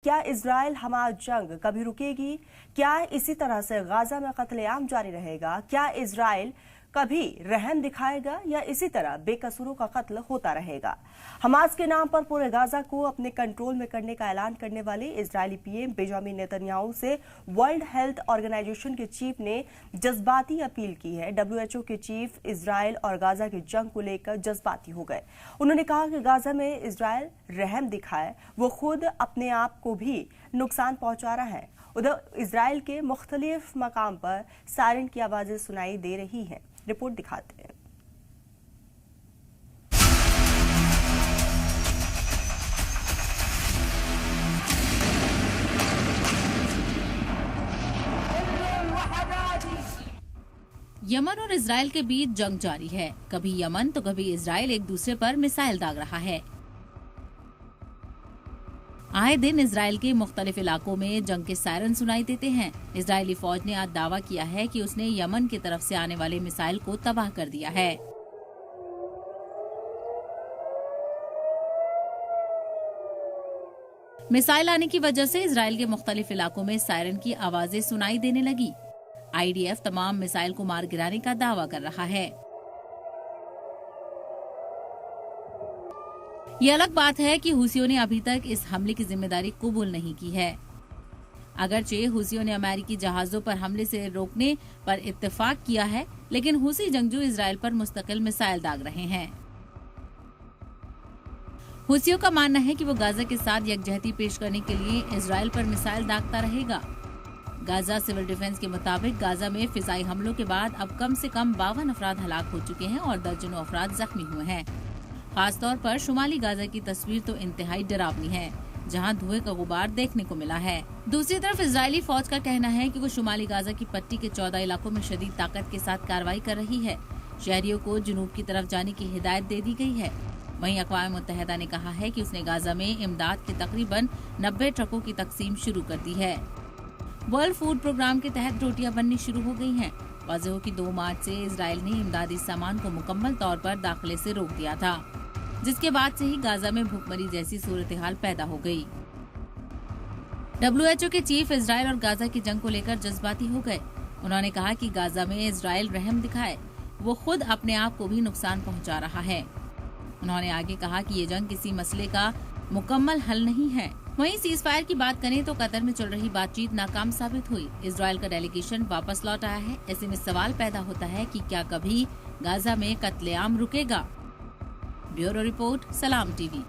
क्या Israel Hamas जंग कभी रुकेगी? क्या इसी तरह से गाजा में कत्लेआम जारी रहेगा? क्या इजराइल कभी रहम दिखाएगा या इसी तरह बेकसूरों का कत्ल होता रहेगा? हमास के नाम पर पूरे गाजा को अपने कंट्रोल में करने का ऐलान करने वाले इजरायली पीएम बेंजामिन नेतन्याहू से वर्ल्ड हेल्थ ऑर्गेनाइजेशन के चीफ ने जज्बाती अपील की है। WHO के चीफ इजराइल और गाजा की जंग को लेकर जज्बाती हो गए। उन्होंने कहा कि गाजा में इजराइल रहम दिखाए, वो खुद अपने आप को भी नुकसान पहुंचा रहा है। उधर इजराइल के मुख्तलिफ मकाम पर सायरन की आवाजें सुनाई दे रही हैं। रिपोर्ट दिखाते हैं। यमन और इजराइल के बीच जंग जारी है। कभी यमन तो कभी इजराइल एक दूसरे पर मिसाइल दाग रहा है। आए दिन इजराइल के मुख्तलिफ इलाकों में जंग के सायरन सुनाई देते हैं। इजरायली फौज ने आज दावा किया है कि उसने यमन की तरफ से आने वाले मिसाइल को तबाह कर दिया है। मिसाइल आने की वजह से इजराइल के मुख्तलिफ इलाकों में सायरन की आवाजें सुनाई देने लगी। IDF तमाम मिसाइल को मार गिराने का दावा कर रहा है। ये अलग बात है कि हुसियों ने अभी तक इस हमले की जिम्मेदारी कबूल नहीं की है। अगरचे हुसियों ने अमेरिकी जहाजों पर हमले से रोकने पर इत्तेफाक किया है, लेकिन हुसी जंगजू इजराइल पर मुस्तकिल मिसाइल दाग रहे हैं। हुसियों का मानना है कि वो गाजा के साथ यकजहती पेश करने के लिए इजराइल पर मिसाइल दागता रहेगा। गाजा सिविल डिफेंस के मुताबिक गाजा में फिजाई हमलों के बाद अब कम से कम 52 अफराद हलाक हो चुके हैं और दर्जनों अफराद जख्मी हुए हैं। खासतौर पर शुमाली गाजा की तस्वीर तो इंतहाई डरावनी है, जहां धुएं का गुबार देखने को मिला है। दूसरी तरफ इजरायली फौज का कहना है कि वो शुमाली गाजा की पट्टी के 14 इलाकों में शदीद ताकत के साथ कार्रवाई कर रही है। शहरियों को जुनूब की तरफ जाने की हिदायत दे दी गई है। वहीं अक़वाम मुत्तहिदा ने कहा है कि उसने गाजा में इमदाद के तकरीबन 90 ट्रकों की तकसीम शुरू कर दी है। वर्ल्ड फूड प्रोग्राम के तहत रोटियां बननी शुरू हो गई हैं। वाज़ेह हो कि 2 मार्च से इजराइल ने इमदादी सामान को मुकम्मल तौर पर दाखिले से रोक दिया था, जिसके बाद से ही गाजा में भूखमरी जैसी सूरत हाल पैदा हो गई। WHO के चीफ इजराइल और गाजा की जंग को लेकर जज्बाती हो गए। उन्होंने कहा कि गाजा में इजराइल रहम दिखाए, वो खुद अपने आप को भी नुकसान पहुंचा रहा है। उन्होंने आगे कहा कि ये जंग किसी मसले का मुकम्मल हल नहीं है। वहीं सीज फायर की बात करें तो कतर में चल रही बातचीत नाकाम साबित हुई। इजराइल का डेलीगेशन वापस लौट आया है। ऐसे में सवाल पैदा होता है कि क्या कभी गाजा में कत्लेआम रुकेगा? ब्यूरो रिपोर्ट, सलाम TV।